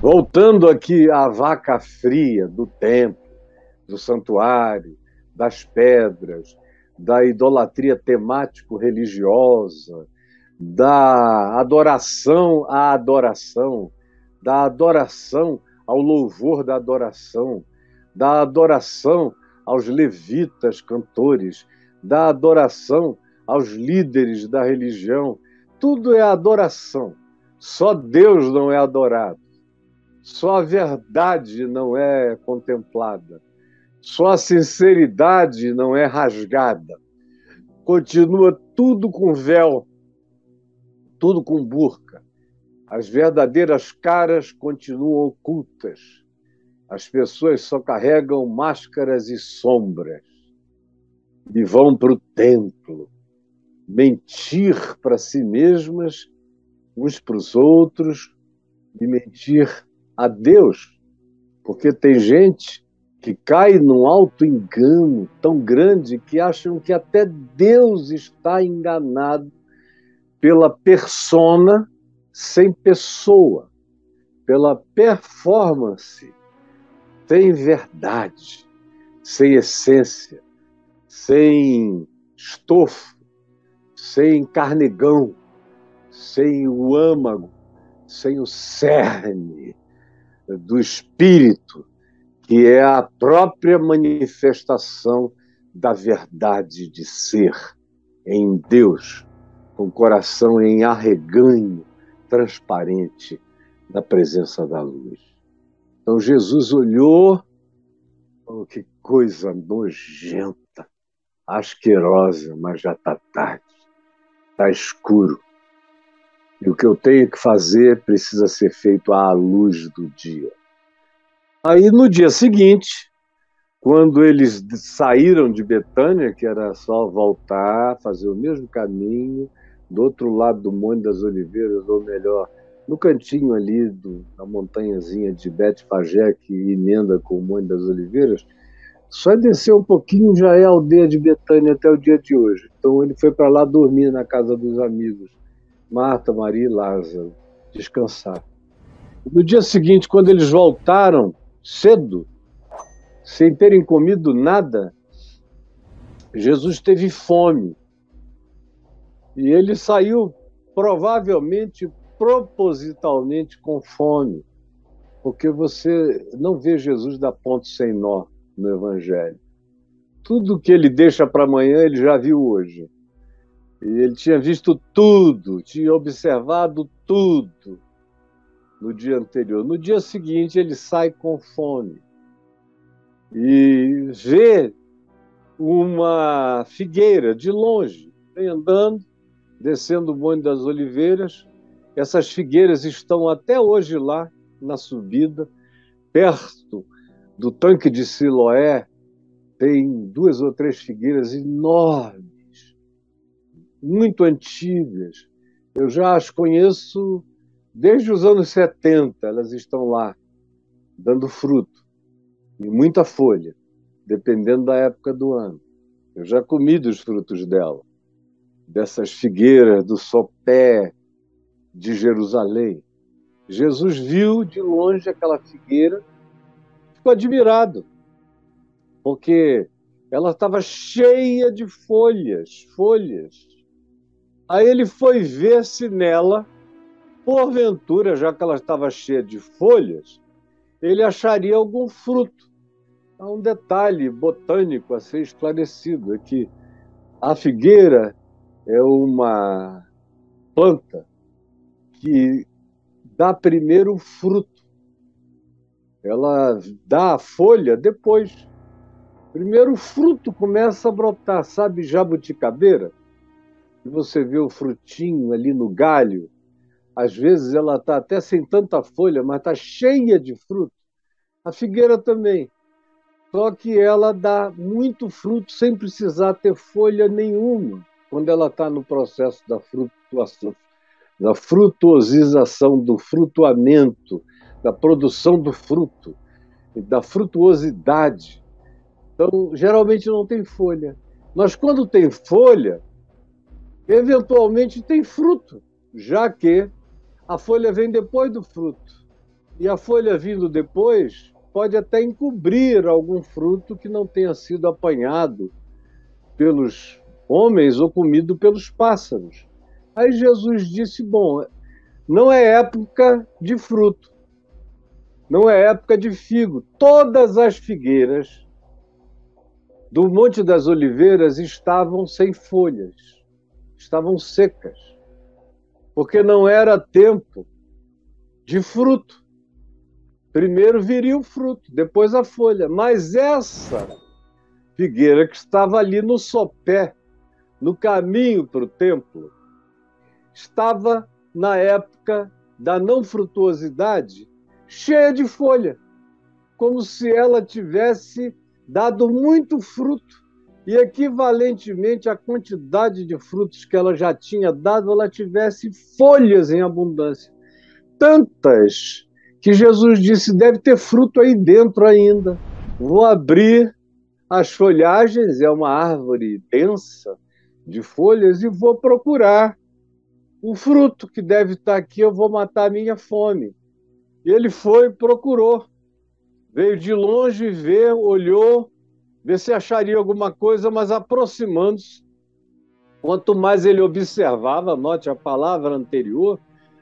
Voltando aqui à vaca fria do templo, do santuário, das pedras, da idolatria temático-religiosa, da adoração à adoração, da adoração ao louvor da adoração aos levitas cantores, da adoração aos líderes da religião. Tudo é adoração. Só Deus não é adorado. Só a verdade não é contemplada. Só a sinceridade não é rasgada. Continua tudo com véu, tudo com burca. As verdadeiras caras continuam ocultas. As pessoas só carregam máscaras e sombras. E vão para o templo mentir para si mesmas, uns para os outros, e mentir a Deus. Porque tem gente que cai num auto-engano tão grande que acham que até Deus está enganado pela persona sem pessoa, pela performance sem verdade, sem essência, sem estofo, sem carnegão, sem o âmago, sem o cerne do espírito, que é a própria manifestação da verdade de ser em Deus, com o coração em arreganho transparente na presença da luz. Então Jesus olhou, falou: que coisa nojenta, asquerosa, mas já está tarde, está escuro. E o que eu tenho que fazer precisa ser feito à luz do dia. Aí, no dia seguinte, quando eles saíram de Betânia, que era só voltar, fazer o mesmo caminho, do outro lado do Monte das Oliveiras, ou melhor, no cantinho ali da montanhazinha de Betfagé, que emenda com o Monte das Oliveiras, só descer um pouquinho já é a aldeia de Betânia até o dia de hoje. Então ele foi para lá dormir na casa dos amigos, Marta, Maria e Lázaro, descansar. No dia seguinte, quando eles voltaram cedo, sem terem comido nada, Jesus teve fome. E ele saiu, provavelmente, propositalmente com fome, porque você não vê Jesus dar ponto sem nó no Evangelho. Tudo que ele deixa para amanhã, ele já viu hoje. E ele tinha visto tudo, tinha observado tudo no dia anterior. No dia seguinte, ele sai com fome e vê uma figueira de longe, vem andando, descendo o Monte das Oliveiras. Essas figueiras estão até hoje lá, na subida, perto do tanque de Siloé, tem 2 ou 3 figueiras enormes, muito antigas. Eu já as conheço desde os anos 70, elas estão lá, dando fruto, e muita folha, dependendo da época do ano. Eu já comi dos frutos dela, dessas figueiras do sopé de Jerusalém. Jesus viu de longe aquela figueira, ficou admirado, porque ela estava cheia de folhas. Aí ele foi ver se nela, porventura, já que ela estava cheia de folhas, ele acharia algum fruto. Há um detalhe botânico a ser esclarecido, é que a figueira é uma planta que dá primeiro o fruto. Ela dá a folha depois. Primeiro o fruto começa a brotar, sabe, jabuticabeira? E você vê o frutinho ali no galho. Às vezes ela está até sem tanta folha, mas está cheia de fruto. A figueira também. Só que ela dá muito fruto sem precisar ter folha nenhuma, quando ela está no processo da frutuação, da frutuosização, do frutuamento, da produção do fruto, da frutuosidade. Então, geralmente não tem folha. Mas quando tem folha, eventualmente tem fruto, já que a folha vem depois do fruto. E a folha vindo depois pode até encobrir algum fruto que não tenha sido apanhado pelos homens ou comido pelos pássaros. Aí Jesus disse: bom, não é época de fruto, não é época de figo. Todas as figueiras do Monte das Oliveiras estavam sem folhas, estavam secas, porque não era tempo de fruto. Primeiro viria o fruto, depois a folha. Mas essa figueira que estava ali no sopé, no caminho para o templo, estava na época da não frutuosidade, cheia de folha, como se ela tivesse dado muito fruto. E equivalentemente à quantidade de frutos que ela já tinha dado, ela tivesse folhas em abundância. Tantas que Jesus disse: deve ter fruto aí dentro ainda. Vou abrir as folhagens, é uma árvore densa de folhas, e vou procurar o fruto que deve estar aqui, eu vou matar a minha fome. E ele foi e procurou. Veio de longe ver, olhou, ver se acharia alguma coisa, mas aproximando-se, quanto mais ele observava, note a palavra anterior,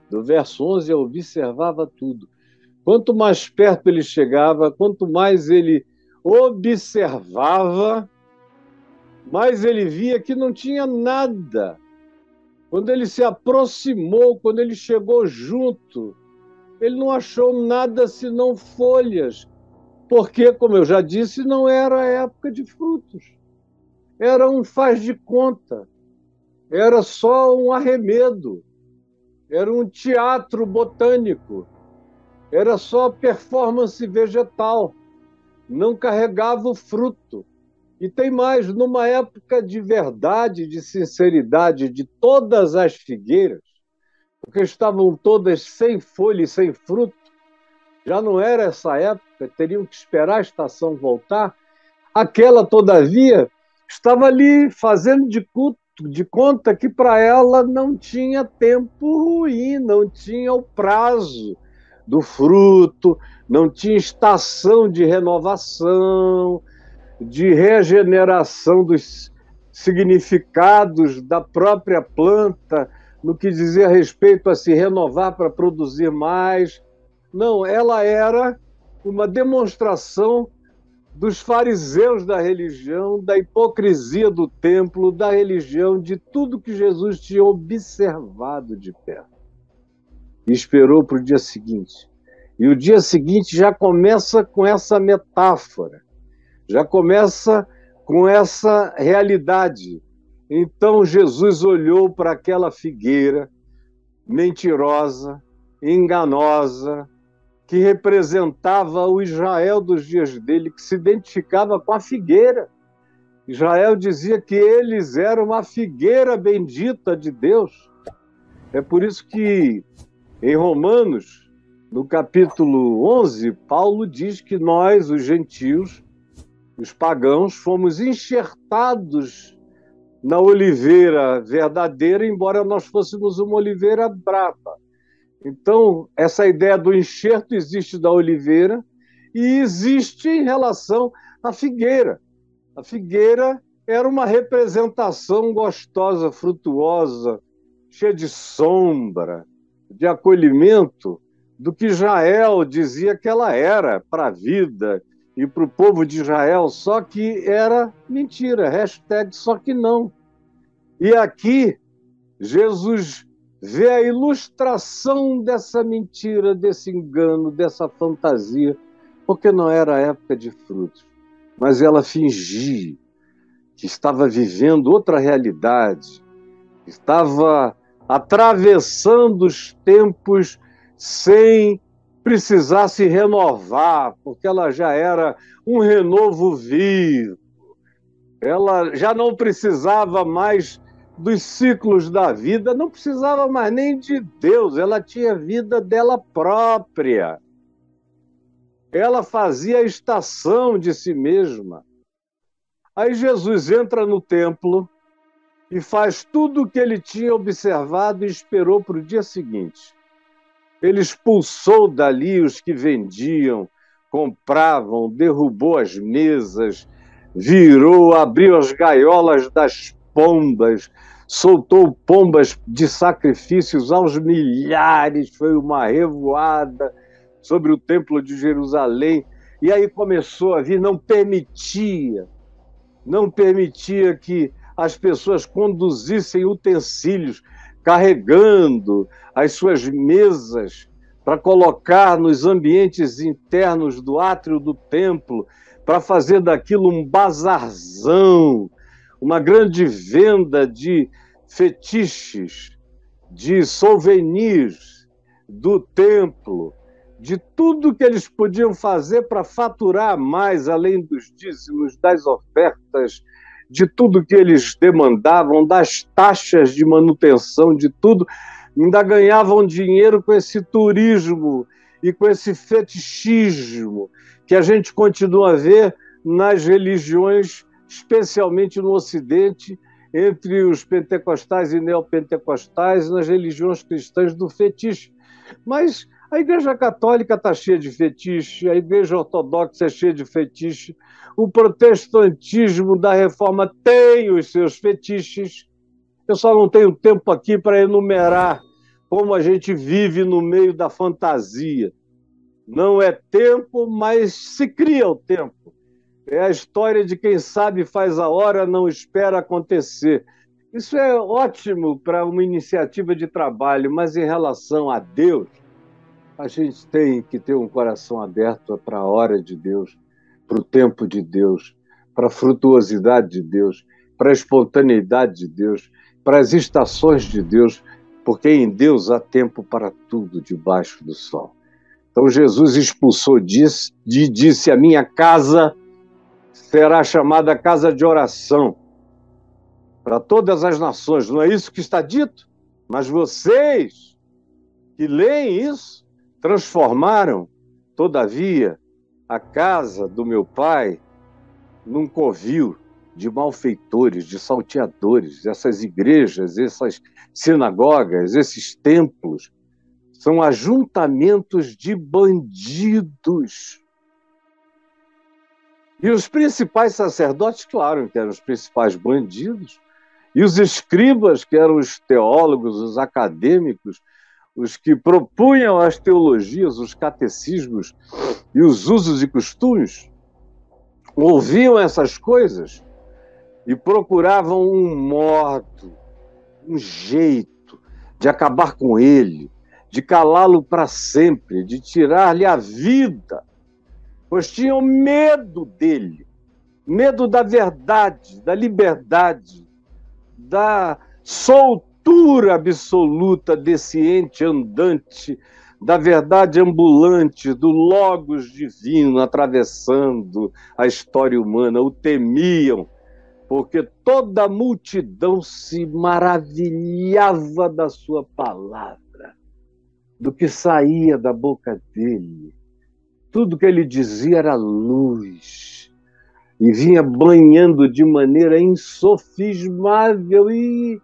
do verso 11, ele observava tudo. Quanto mais perto ele chegava, quanto mais ele observava, mais ele via que não tinha nada. Quando ele se aproximou, quando ele chegou junto, ele não achou nada senão folhas, porque, como eu já disse, não era época de frutos. Era um faz de conta, era só um arremedo, era um teatro botânico, era só performance vegetal, não carregava o fruto. E tem mais, numa época de verdade, de sinceridade de todas as figueiras, porque estavam todas sem folha e sem fruto, já não era essa época, teriam que esperar a estação voltar, aquela, todavia, estava ali fazendo de conta que para ela não tinha tempo ruim, não tinha o prazo do fruto, não tinha estação de renovação, de regeneração dos significados da própria planta, no que dizia respeito a se renovar para produzir mais. Não, ela era uma demonstração dos fariseus da religião, da hipocrisia do templo, da religião, de tudo que Jesus tinha observado de perto. E esperou para o dia seguinte. E o dia seguinte já começa com essa metáfora, já começa com essa realidade. Então Jesus olhou para aquela figueira mentirosa, enganosa, que representava o Israel dos dias dele, que se identificava com a figueira. Israel dizia que eles eram uma figueira bendita de Deus. É por isso que em Romanos, no capítulo 11, Paulo diz que nós, os gentios, os pagãos, fomos enxertados na oliveira verdadeira, embora nós fôssemos uma oliveira brava. Então, essa ideia do enxerto existe da oliveira e existe em relação à figueira. A figueira era uma representação gostosa, frutuosa, cheia de sombra, de acolhimento, do que Israel dizia que ela era para a vida e para o povo de Israel, só que era mentira, hashtag só que não. E aqui, Jesus vê a ilustração dessa mentira, desse engano, dessa fantasia, porque não era época de frutos, mas ela fingia que estava vivendo outra realidade, estava atravessando os tempos sem precisar se renovar, porque ela já era um renovo vivo, ela já não precisava mais dos ciclos da vida, não precisava mais nem de Deus, ela tinha vida dela própria. Ela fazia a estação de si mesma. Aí Jesus entra no templo e faz tudo o que ele tinha observado e esperou para o dia seguinte. Ele expulsou dali os que vendiam, compravam, derrubou as mesas, virou, abriu as gaiolas das pombas, soltou pombas de sacrifícios aos milhares, foi uma revoada sobre o Templo de Jerusalém. E aí começou a vir, não permitia que as pessoas conduzissem utensílios, carregando as suas mesas para colocar nos ambientes internos do átrio do templo, para fazer daquilo um bazarzão, uma grande venda de fetiches, de souvenirs do templo, de tudo que eles podiam fazer para faturar mais, além dos dízimos, das ofertas, de tudo que eles demandavam, das taxas de manutenção, de tudo. Ainda ganhavam dinheiro com esse turismo e com esse fetichismo que a gente continua a ver nas religiões, especialmente no Ocidente, entre os pentecostais e neopentecostais, nas religiões cristãs do fetiche. Mas a Igreja Católica está cheia de fetiche, a Igreja Ortodoxa é cheia de fetiche, o protestantismo da Reforma tem os seus fetiches. Eu só não tenho tempo aqui para enumerar como a gente vive no meio da fantasia. Não é tempo, mas se cria o tempo. É a história de quem sabe faz a hora, não espera acontecer. Isso é ótimo para uma iniciativa de trabalho, mas em relação a Deus, a gente tem que ter um coração aberto para a hora de Deus, para o tempo de Deus, para a frutuosidade de Deus, para a espontaneidade de Deus, para as estações de Deus, porque em Deus há tempo para tudo debaixo do sol. Então Jesus expulsou, disse: a minha casa será chamada casa de oração para todas as nações. Não é isso que está dito? Mas vocês que leem isso transformaram, todavia, a casa do meu pai num covil de malfeitores, de salteadores. Essas igrejas, essas sinagogas, esses templos são ajuntamentos de bandidos. E os principais sacerdotes, claro, que eram os principais bandidos, e os escribas, que eram os teólogos, os acadêmicos, os que propunham as teologias, os catecismos e os usos e costumes, ouviam essas coisas e procuravam um modo, um jeito de acabar com ele, de calá-lo para sempre, de tirar-lhe a vida, pois tinham medo dele, medo da verdade, da liberdade, da soltura absoluta desse ente andante, da verdade ambulante, do logos divino atravessando a história humana. O temiam, porque toda a multidão se maravilhava da sua palavra, do que saía da boca dele. Tudo que ele dizia era luz, e vinha banhando de maneira insofismável e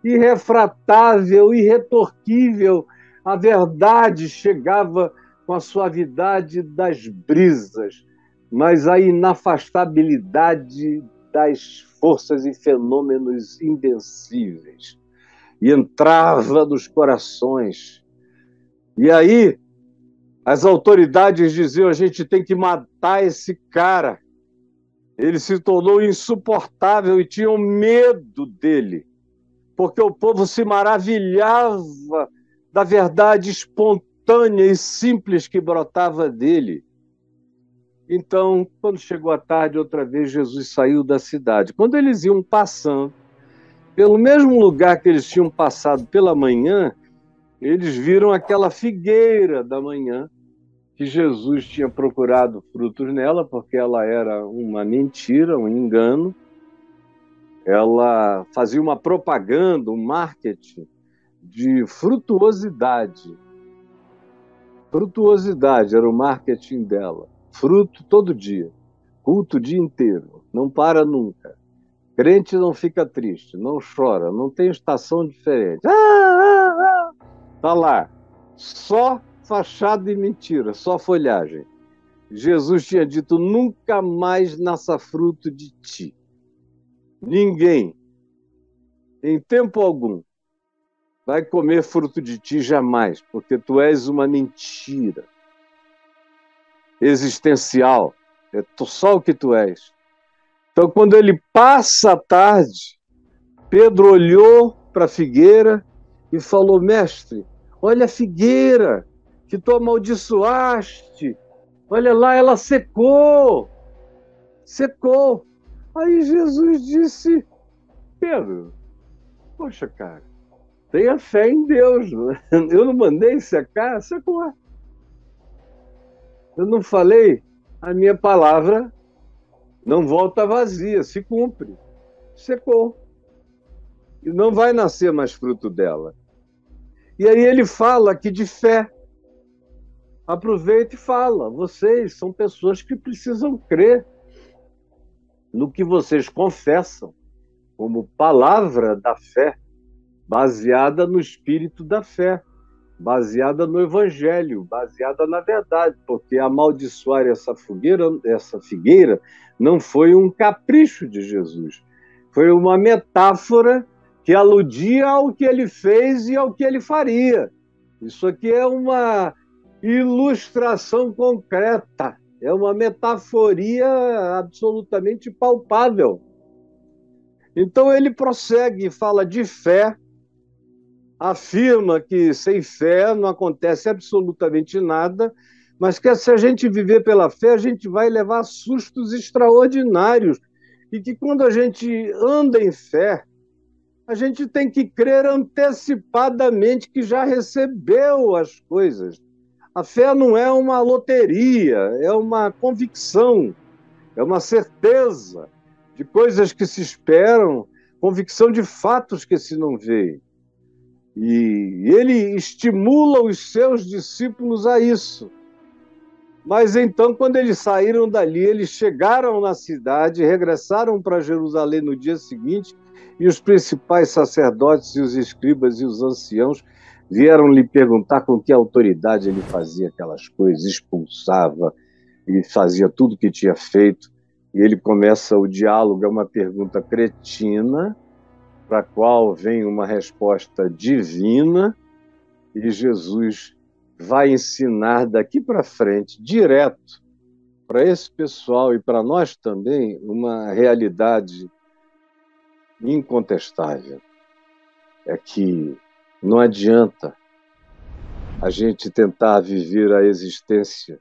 irrefratável, irretorquível. A verdade chegava com a suavidade das brisas, mas a inafastabilidade das forças e fenômenos invencíveis. E entrava nos corações. E aí, as autoridades diziam: a gente tem que matar esse cara. Ele se tornou insuportável e tinham medo dele, porque o povo se maravilhava da verdade espontânea e simples que brotava dele. Então, quando chegou a tarde, outra vez, Jesus saiu da cidade. Quando eles iam passando, pelo mesmo lugar que eles tinham passado pela manhã, eles viram aquela figueira da manhã, que Jesus tinha procurado frutos nela, porque ela era uma mentira, um engano. Ela fazia uma propaganda, um marketing de frutuosidade. Frutuosidade era o marketing dela. Fruto todo dia, culto o dia inteiro, não para nunca. Crente não fica triste, não chora, não tem estação diferente. Tá lá, Só fachada e mentira, só folhagem. Jesus tinha dito: nunca mais nasça fruto de ti. Ninguém, em tempo algum, vai comer fruto de ti jamais, porque tu és uma mentira existencial. É só o que tu és. Então, quando ele passa a tarde, Pedro olhou para a figueira e falou: mestre, olha a figueira que tu amaldiçoaste. Olha lá, ela secou. Secou. Aí Jesus disse: Pedro, poxa, cara, tenha fé em Deus. Eu não mandei secar, secou. Eu não falei, a minha palavra não volta vazia, se cumpre. Secou. E não vai nascer mais fruto dela. E aí ele fala aqui de fé. Aproveita e fala. Vocês são pessoas que precisam crer no que vocês confessam como palavra da fé, baseada no espírito da fé, baseada no evangelho, baseada na verdade, porque amaldiçoar essa figueira não foi um capricho de Jesus, foi uma metáfora que aludia ao que ele fez e ao que ele faria. Isso aqui é uma ilustração concreta, é uma metaforia absolutamente palpável. Então ele prossegue e fala de fé, afirma que sem fé não acontece absolutamente nada, mas que se a gente viver pela fé, a gente vai levar sustos extraordinários. E que quando a gente anda em fé, a gente tem que crer antecipadamente que já recebeu as coisas. A fé não é uma loteria, é uma convicção, é uma certeza de coisas que se esperam, convicção de fatos que se não veem. E ele estimula os seus discípulos a isso. Mas então, quando eles saíram dali, eles chegaram na cidade, regressaram para Jerusalém no dia seguinte, e os principais sacerdotes e os escribas e os anciãos vieram lhe perguntar com que autoridade ele fazia aquelas coisas, expulsava e fazia tudo o que tinha feito. E ele começa o diálogo, é uma pergunta cretina, para a qual vem uma resposta divina, e Jesus vai ensinar daqui para frente, direto, para esse pessoal e para nós também, uma realidade incontestável. É que não adianta a gente tentar viver a existência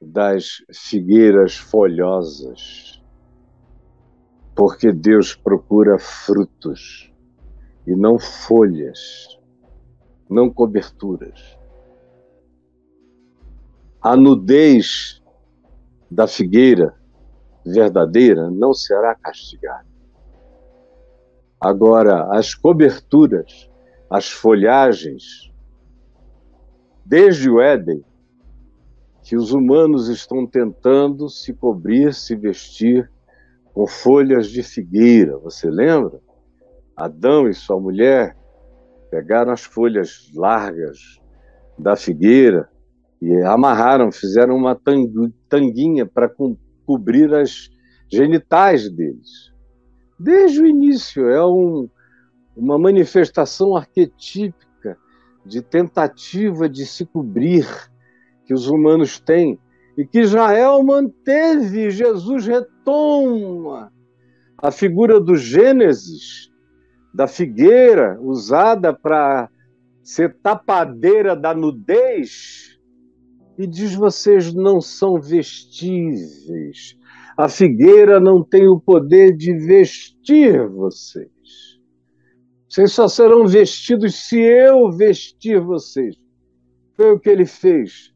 das figueiras folhosas, porque Deus procura frutos e não folhas, não coberturas. A nudez da figueira verdadeira não será castigada. Agora, as coberturas, as folhagens, desde o Éden, que os humanos estão tentando se cobrir, se vestir com folhas de figueira. Você lembra? Adão e sua mulher pegaram as folhas largas da figueira e amarraram, fizeram uma tanguinha para cobrir as genitais deles. Desde o início, é uma manifestação arquetípica de tentativa de se cobrir que os humanos têm e que Israel manteve. Jesus retoma a figura do Gênesis, da figueira, usada para ser tapadeira da nudez, e diz: vocês não são vestíveis. A figueira não tem o poder de vestir vocês. Vocês só serão vestidos se eu vestir vocês. Foi o que ele fez.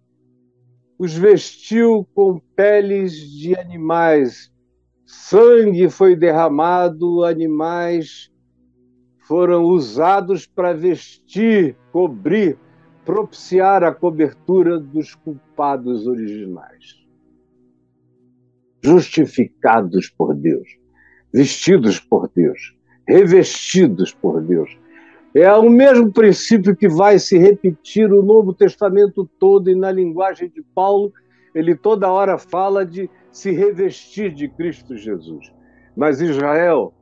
Os vestiu com peles de animais. Sangue foi derramado, animais foram usados para vestir, cobrir, propiciar a cobertura dos culpados originais. Justificados por Deus, vestidos por Deus, revestidos por Deus. É o mesmo princípio que vai se repetir o Novo Testamento todo, e na linguagem de Paulo, ele toda hora fala de se revestir de Cristo Jesus. Mas Israel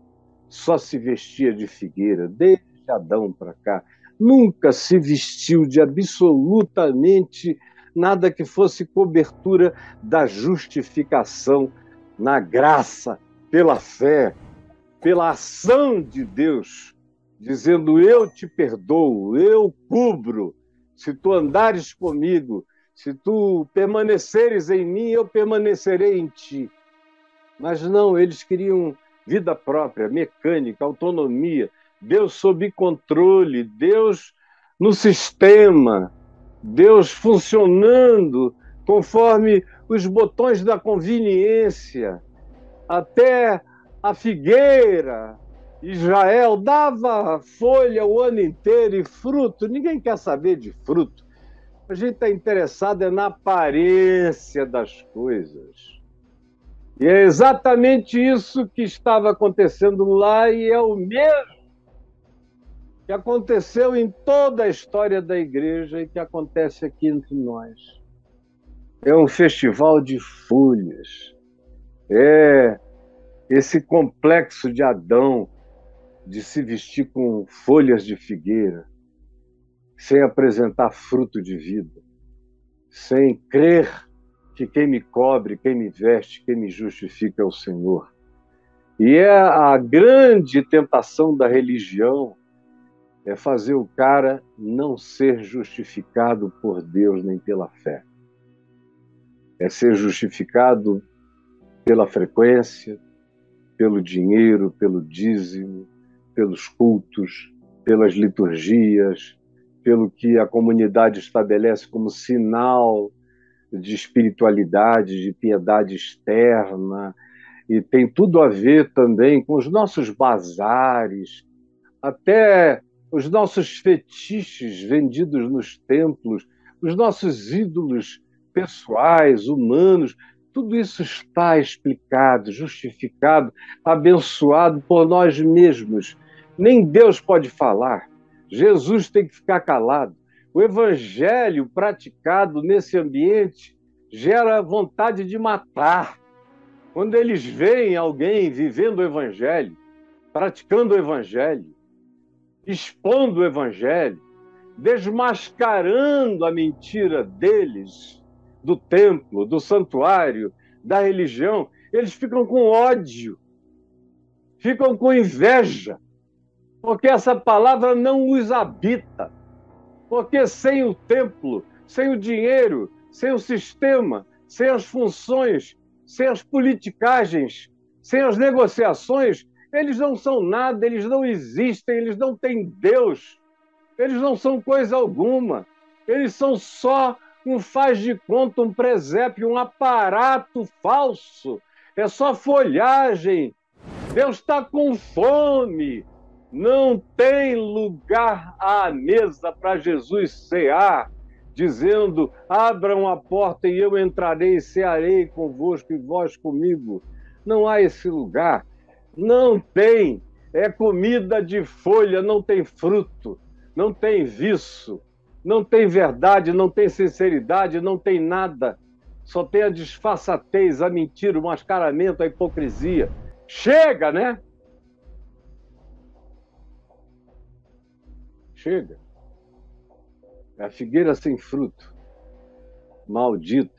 só se vestia de figueira, desde Adão para cá. Nunca se vestiu de absolutamente nada que fosse cobertura da justificação na graça, pela fé, pela ação de Deus, dizendo: eu te perdoo, eu cubro, se tu andares comigo, se tu permaneceres em mim, eu permanecerei em ti. Mas não, eles queriam vida própria, mecânica, autonomia, Deus sob controle, Deus no sistema, Deus funcionando conforme os botões da conveniência. Até a figueira, Israel, dava folha o ano inteiro e fruto. Ninguém quer saber de fruto. A gente está interessado na aparência das coisas. E é exatamente isso que estava acontecendo lá, e é o mesmo que aconteceu em toda a história da igreja e que acontece aqui entre nós. É um festival de folhas. É esse complexo de Adão de se vestir com folhas de figueira, sem apresentar fruto de vida, sem crer que quem me cobre, quem me veste, quem me justifica é o Senhor. E é a grande tentação da religião, é fazer o cara não ser justificado por Deus nem pela fé. É ser justificado pela frequência, pelo dinheiro, pelo dízimo, pelos cultos, pelas liturgias, pelo que a comunidade estabelece como sinal de espiritualidade, de piedade externa, e tem tudo a ver também com os nossos bazares, até os nossos fetiches vendidos nos templos, os nossos ídolos pessoais, humanos. Tudo isso está explicado, justificado, abençoado por nós mesmos. Nem Deus pode falar. Jesus tem que ficar calado. O evangelho praticado nesse ambiente gera vontade de matar. Quando eles veem alguém vivendo o evangelho, praticando o evangelho, expondo o evangelho, desmascarando a mentira deles, do templo, do santuário, da religião, eles ficam com ódio, ficam com inveja, porque essa palavra não os habita. Porque sem o templo, sem o dinheiro, sem o sistema, sem as funções, sem as politicagens, sem as negociações, eles não são nada, eles não existem, eles não têm Deus, eles não são coisa alguma, eles são só um faz de conta, um presépio, um aparato falso, é só folhagem. Deus está com fome, não tem lugar à mesa para Jesus cear, dizendo: abram a porta e eu entrarei e cearei convosco e vós comigo. Não há esse lugar, não tem. É comida de folha, não tem fruto, não tem viço, não tem verdade, não tem sinceridade, não tem nada. Só tem a disfarçatez, a mentira, o mascaramento, a hipocrisia. Chega, né? Chega. É a figueira sem fruto, maldita.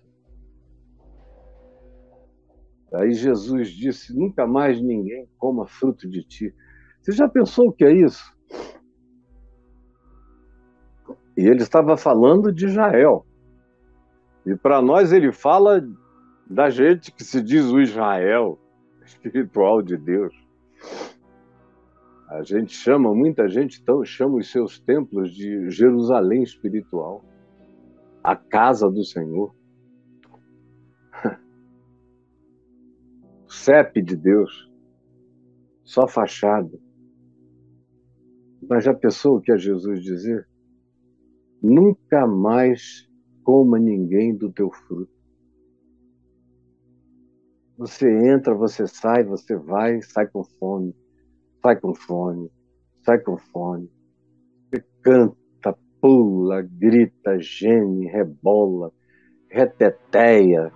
Aí Jesus disse: nunca mais ninguém coma fruto de ti. Você já pensou o que é isso? E ele estava falando de Israel. E para nós ele fala da gente que se diz o Israel espiritual de Deus. A gente chama, muita gente então chama os seus templos de Jerusalém espiritual, a casa do Senhor, o CEP de Deus, só fachada. Mas já pensou o que é Jesus dizer? Nunca mais coma ninguém do teu fruto. Você entra, você sai, você vai, sai com fome, sai com fome, sai com fome. canta, pula, grita, geme, rebola, reteteia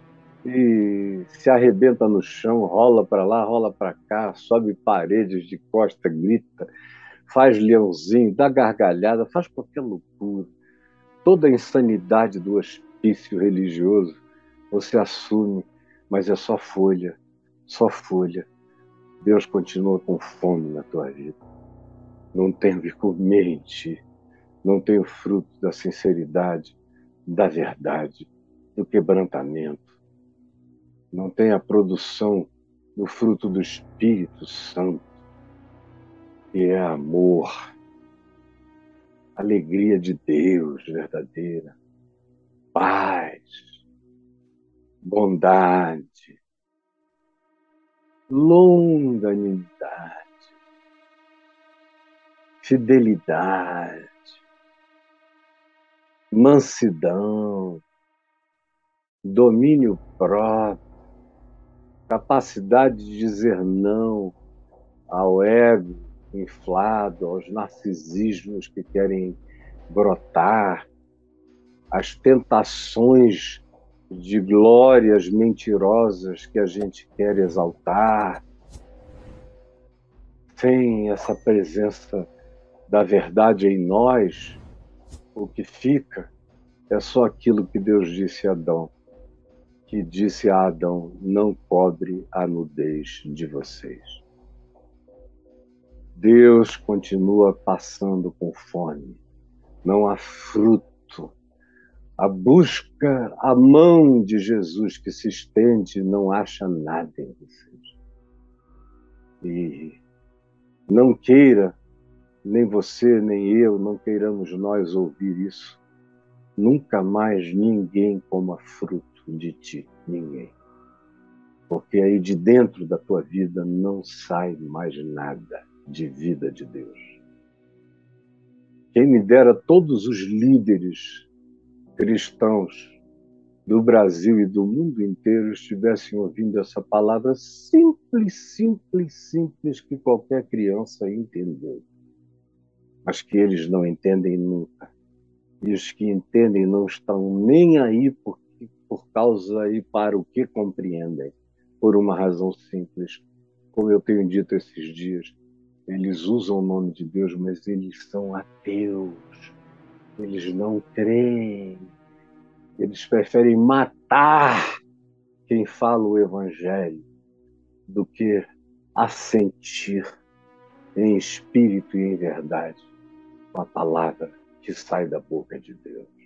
e se arrebenta no chão, rola para lá, rola para cá, sobe paredes de costa, grita, faz leãozinho, dá gargalhada, faz qualquer loucura. Toda a insanidade do hospício religioso você assume, mas é só folha, só folha. Deus continua com fome na tua vida. Não tem o que comer em ti. Não tem o fruto da sinceridade, da verdade, do quebrantamento. Não tem a produção do fruto do Espírito Santo, que é amor, alegria de Deus verdadeira, paz, bondade, longanimidade, fidelidade, mansidão, domínio próprio, capacidade de dizer não ao ego inflado, aos narcisismos que querem brotar, às tentações de glórias mentirosas que a gente quer exaltar. Sem essa presença da verdade em nós, o que fica é só aquilo que Deus disse a Adão, que disse a Adão: não cobre a nudez de vocês. Deus continua passando com fome, não há fruto. A busca, a mão de Jesus que se estende, não acha nada em vocês. E não queira, nem você, nem eu, não queiramos nós ouvir isso. Nunca mais ninguém coma fruto de ti, ninguém. Porque aí de dentro da tua vida não sai mais nada de vida de Deus. Quem me dera todos os líderes cristãos do Brasil e do mundo inteiro estivessem ouvindo essa palavra simples, simples, simples, que qualquer criança entendeu. Mas que eles não entendem nunca. E os que entendem não estão nem aí por causa e para o que compreendem. Por uma razão simples. Como eu tenho dito esses dias, eles usam o nome de Deus, mas eles são ateus. Eles não creem. Eles preferem matar quem fala o Evangelho do que assentir em espírito e em verdade com a palavra que sai da boca de Deus.